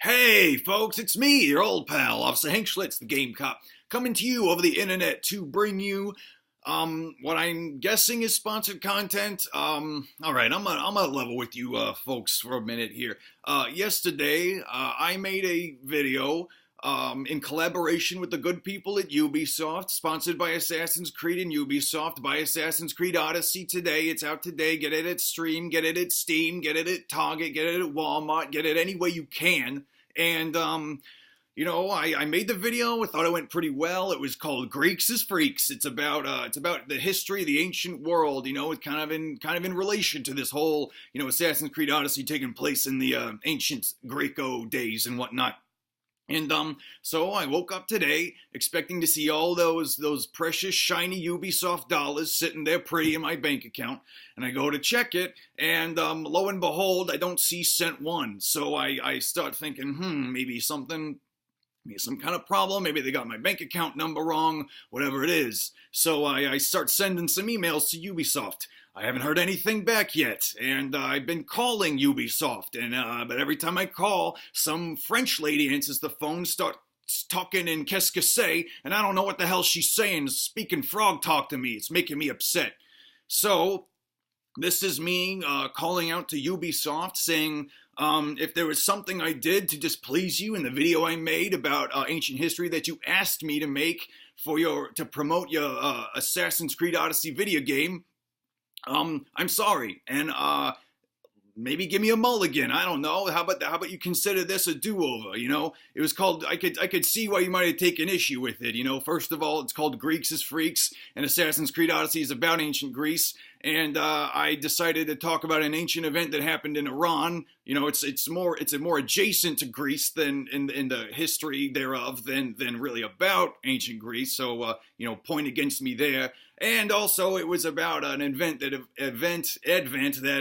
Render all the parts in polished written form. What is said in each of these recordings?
Hey, folks, it's me, your old pal, Officer Hank Schlitz, the Game Cop, coming to you over the internet to bring you, what I'm guessing is sponsored content. Alright, I'm gonna level with you, folks for a minute here. Yesterday, I made a video, in collaboration with the good people at Ubisoft, sponsored by Assassin's Creed and Ubisoft, by Assassin's Creed Odyssey today. It's out today. Get it at Stream, get it at Steam, get it at Target, get it at Walmart, get it any way you can. And, I made the video. I thought it went pretty well. It was called Greeks as Freaks. It's about the history of the ancient world. It's kind of in relation to this whole, Assassin's Creed Odyssey taking place in the ancient Greco days and whatnot. And so I woke up today expecting to see all those precious shiny Ubisoft dollars sitting there pretty in my bank account, and I go to check it, and lo and behold, I don't see cent one. So I start thinking, maybe some kind of problem. Maybe they got my bank account number wrong, whatever it is. So I start sending some emails to Ubisoft. I haven't heard anything back yet, and I've been calling Ubisoft, but every time I call, some French lady answers the phone, starts talking in qu'est-ce que c'est, and I don't know what the hell she's saying, speaking frog talk to me. It's making me upset. So, this is me calling out to Ubisoft, saying, if there was something I did to displease you in the video I made about ancient history that you asked me to make to promote your Assassin's Creed Odyssey video game, I'm sorry, and maybe give me a mulligan. I don't know. How about you consider this a do-over? It was called. I could see why you might have taken issue with it. First of all, it's called Greeks as Freaks, and Assassin's Creed Odyssey is about ancient Greece. And I decided to talk about an ancient event that happened in Iran. It's more adjacent to Greece than in the history thereof than really about ancient Greece. So point against me there. And also, it was about an event that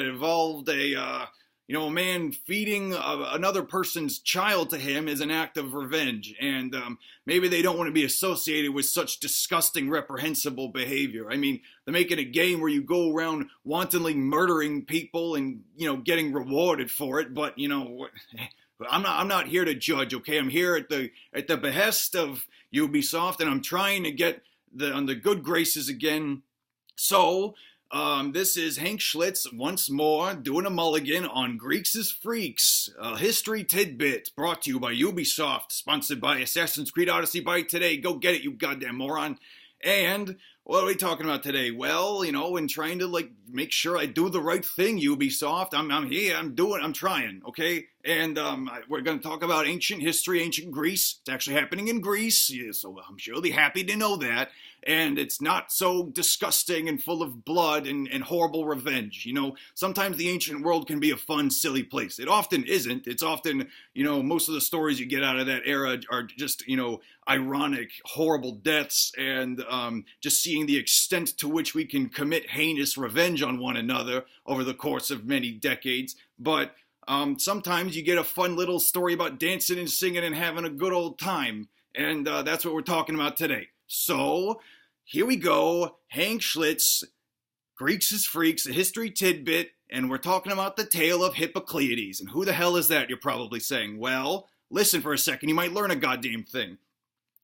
involved a man feeding another person's child to him as an act of revenge. And maybe they don't want to be associated with such disgusting, reprehensible behavior. I mean, they're making a game where you go around wantonly murdering people and, getting rewarded for it. But, I'm not here to judge, okay? I'm here at the behest of Ubisoft, and I'm trying to get on the good graces again. So, this is Hank Schlitz once more doing a mulligan on Greeks as Freaks, a history tidbit brought to you by Ubisoft, sponsored by Assassin's Creed Odyssey. Buy today. Go get it, you goddamn moron. And what are we talking about today? Well, in trying to make sure I do the right thing, Ubisoft. I'm here. I'm trying. Okay. And we're going to talk about ancient history, ancient Greece. It's actually happening in Greece, yeah, so I'm sure you'll be happy to know that. And it's not so disgusting and full of blood and horrible revenge. Sometimes the ancient world can be a fun, silly place. It often isn't. It's often, most of the stories you get out of that era are just, ironic, horrible deaths, and just seeing the extent to which we can commit heinous revenge on one another over the course of many decades. But sometimes you get a fun little story about dancing and singing and having a good old time. And that's what we're talking about today. So, here we go. Hank Schlitz, Greeks as Freaks, a history tidbit, and we're talking about the tale of Hippocleides. And who the hell is that, you're probably saying? Well, listen for a second, you might learn a goddamn thing.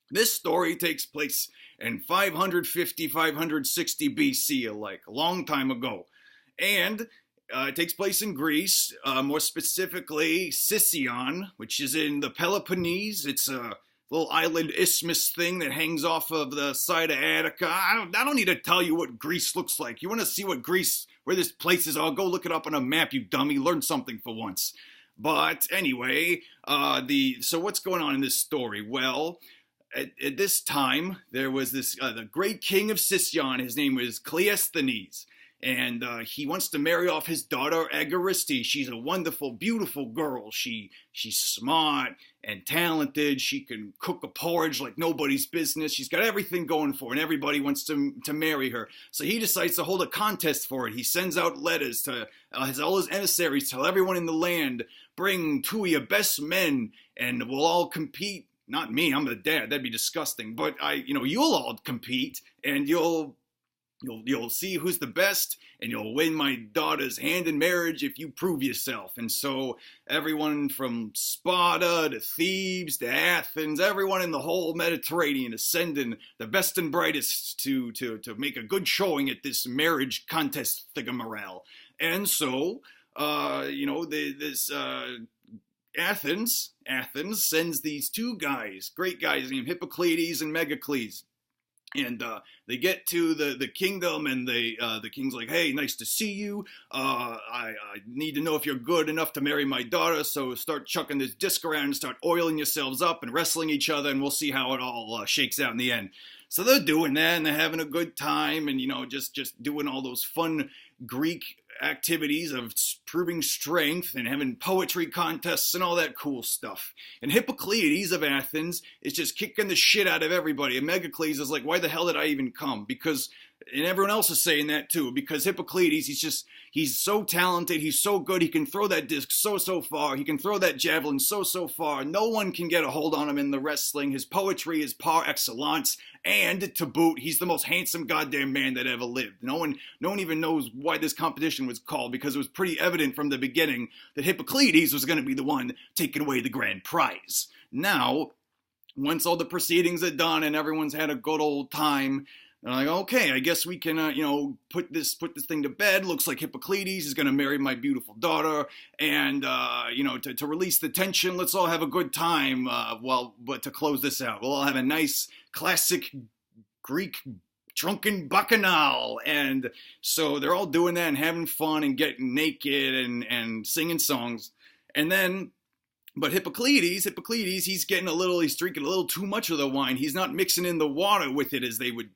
This story takes place in 550, 560 BC, a long time ago. And it takes place in Greece, more specifically Sicyon, which is in the Peloponnese. It's a little island isthmus thing that hangs off of the side of Attica. I don't need to tell you what Greece looks like. You want to see where this place is? I'll go look it up on a map, you dummy. Learn something for once. But anyway, so what's going on in this story? Well, at this time, there was this the great king of Sicyon. His name was Cleisthenes. And he wants to marry off his daughter Agariste. She's a wonderful, beautiful girl. She's smart and talented. She can cook a porridge like nobody's business. She's got everything going for her, and everybody wants to marry her. So he decides to hold a contest for it. He sends out letters to all his emissaries, tell everyone in the land, bring 2 of your best men, and we'll all compete. Not me, I'm the dad. That'd be disgusting. But you'll all compete, and you'll You'll see who's the best, and you'll win my daughter's hand in marriage if you prove yourself. And so everyone from Sparta to Thebes to Athens, everyone in the whole Mediterranean is sending the best and brightest to make a good showing at this marriage contest thingamaral. And so, this Athens sends these two guys, great guys named Hippocleides and Megacles. And they get to the kingdom, and the king's like, hey, nice to see you. I need to know if you're good enough to marry my daughter, so start chucking this disc around and start oiling yourselves up and wrestling each other, and we'll see how it all shakes out in the end. So they're doing that, and they're having a good time, and, just doing all those fun Greek activities of proving strength and having poetry contests and all that cool stuff. And Hippocleides of Athens is just kicking the shit out of everybody. And Megacles is like, why the hell did I even come? And everyone else is saying that too, because Hippocleides, he's so talented, he's so good, he can throw that disc so far, he can throw that javelin so far, no one can get a hold on him in the wrestling, his poetry is par excellence, and to boot, he's the most handsome goddamn man that ever lived. No one even knows why this competition was called, because it was pretty evident from the beginning that Hippocleides was going to be the one taking away the grand prize. Now, once all the proceedings are done and everyone's had a good old time, they're like, okay, I guess we can, put this thing to bed. Looks like Hippocleides is going to marry my beautiful daughter, and to release the tension, let's all have a good time. But to close this out, we'll all have a nice classic Greek drunken bacchanal, and so they're all doing that and having fun and getting naked and singing songs, and then. But Hippocleides, he's drinking a little too much of the wine. He's not mixing in the water with it as they would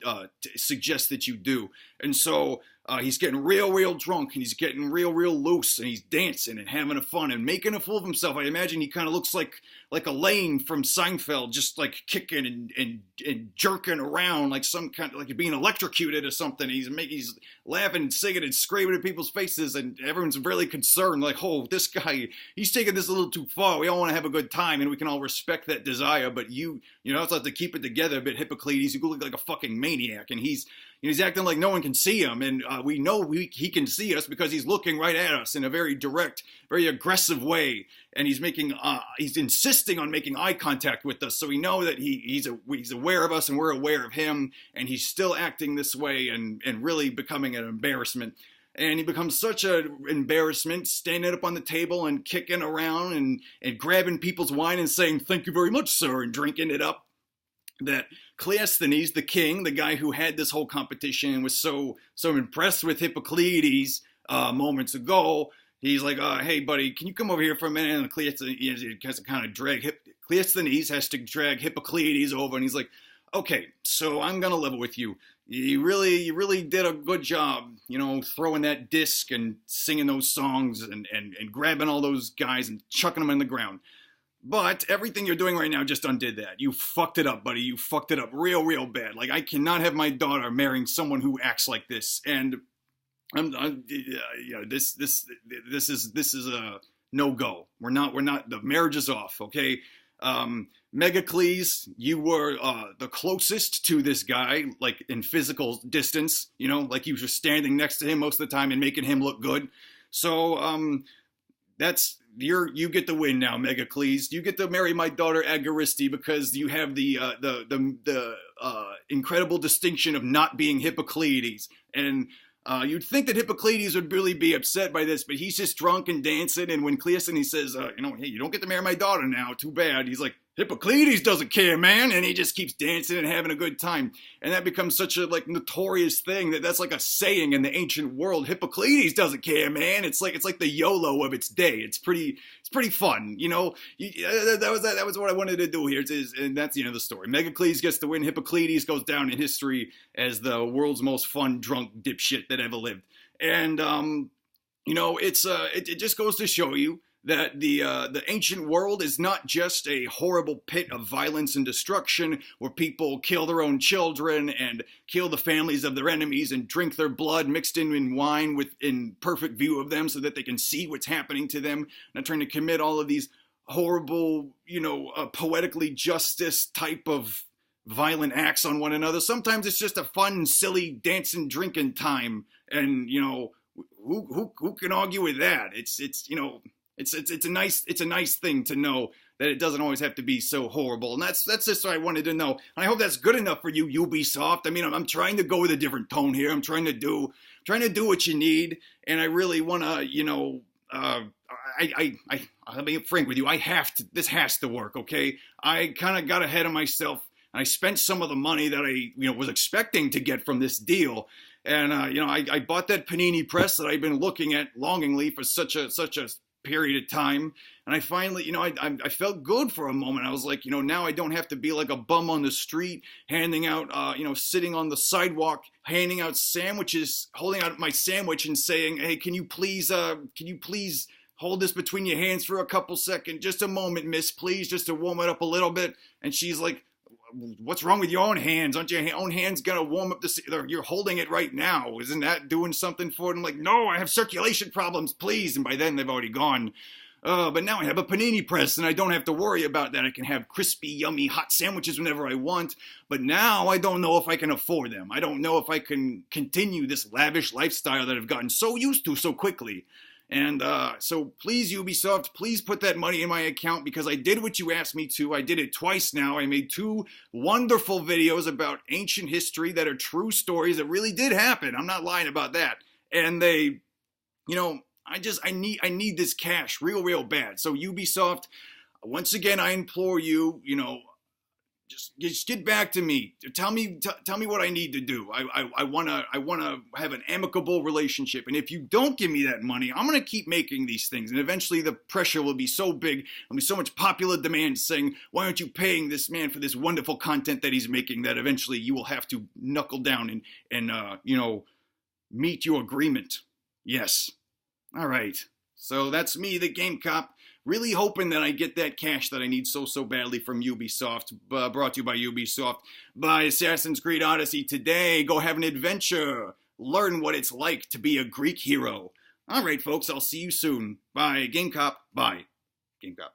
suggest that you do. And so he's getting real drunk, and he's getting real loose, and he's dancing and having fun and making a fool of himself. I imagine he kind of looks like Elaine from Seinfeld, just like kicking and jerking around like some kind of like being electrocuted or something. He's laughing, singing, and screaming at people's faces, and everyone's really concerned. Like, oh, this guy, he's taking this a little too far. We all want to have a good time, and we can all respect that desire. But you also have to keep it together a bit, Hippocleides. You look like a fucking maniac, and he's acting like no one can see him, and we know he can see us because he's looking right at us in a very direct, very aggressive way, and he's insisting on making eye contact with us, so we know that he's aware of us and we're aware of him, and he's still acting this way and really becoming an embarrassment. And he becomes such an embarrassment, standing up on the table and kicking around and grabbing people's wine and saying, "Thank you very much, sir," and drinking it up, that Cleisthenes, the king, the guy who had this whole competition and was so impressed with Hippocleides moments ago, he's like, hey, buddy, can you come over here for a minute? And Cleisthenes has to kind of Cleisthenes has to drag Hippocleides over, and he's like, okay, so I'm going to level with you. You really did a good job, throwing that disc and singing those songs and grabbing all those guys and chucking them in the ground. But everything you're doing right now just undid that. You fucked it up, buddy. You fucked it up real bad. Like, I cannot have my daughter marrying someone who acts like this. And this is a no-go. We're not. The marriage is off. Okay. Megacles, you were the closest to this guy, like in physical distance. Like you were standing next to him most of the time and making him look good. So you get the win now, Megacles. You get to marry my daughter Agaristi because you have the incredible distinction of not being Hippocleides. And you'd think that Hippocleides would really be upset by this, but he's just drunk and dancing. And when Cleisthenes says, hey, you don't get to marry my daughter now, too bad. He's like, Hippocleides doesn't care, man. And he just keeps dancing and having a good time. And that becomes such a notorious thing that's like a saying in the ancient world. Hippocleides doesn't care, man. It's like the YOLO of its day. It's pretty fun, That was what I wanted to do here. And that's the end of the story. Megacles gets the win. Hippocleides goes down in history as the world's most fun drunk dipshit that ever lived. And it just goes to show you that the ancient world is not just a horrible pit of violence and destruction where people kill their own children and kill the families of their enemies and drink their blood mixed in wine in perfect view of them so that they can see what's happening to them, not trying to commit all of these horrible, poetically justice type of violent acts on one another. Sometimes it's just a fun, silly dancing, drinking time, and who can argue with that? It's a nice thing to know that it doesn't always have to be so horrible. And that's just what I wanted to know. And I hope that's good enough for you, Ubisoft. I mean, I'm trying to go with a different tone here. I'm trying to do what you need, and I really want to, I'll be frank with you. This has to work, okay? I kind of got ahead of myself, and I spent some of the money that I, was expecting to get from this deal. And, I bought that Panini press that I've been looking at longingly for such a period of time. And I finally, I felt good for a moment. I was like, now I don't have to be like a bum on the street, handing out, sitting on the sidewalk, handing out sandwiches, holding out my sandwich and saying, hey, can you please hold this between your hands for a couple seconds? Just a moment, miss, please, just to warm it up a little bit. And she's like, what's wrong with your own hands? Aren't your own hands going to warm up this? You're holding it right now. Isn't that doing something for it? I'm like, no, I have circulation problems, please. And by then they've already gone. But now I have a Panini press and I don't have to worry about that. I can have crispy, yummy, hot sandwiches whenever I want. But now I don't know if I can afford them. I don't know if I can continue this lavish lifestyle that I've gotten so used to so quickly. And so please, Ubisoft, please put that money in my account, because I did what you asked me to. I did it twice now. I made 2 wonderful videos about ancient history that are true stories that really did happen. I'm not lying about that. And they, I need this cash real bad. So Ubisoft, once again, I implore you, just get back to me. Tell me what I need to do. I wanna have an amicable relationship. And if you don't give me that money, I'm gonna keep making these things. And eventually the pressure will be so big, there'll be so much popular demand saying, why aren't you paying this man for this wonderful content that he's making, that eventually you will have to knuckle down and meet your agreement. Yes. All right. So that's me, the Game Cop. Really hoping that I get that cash that I need so badly from Ubisoft. Brought to you by Ubisoft, by Assassin's Creed Odyssey. Today, go have an adventure. Learn what it's like to be a Greek hero. All right, folks, I'll see you soon. Bye, Game Cop. Bye, Game Cop.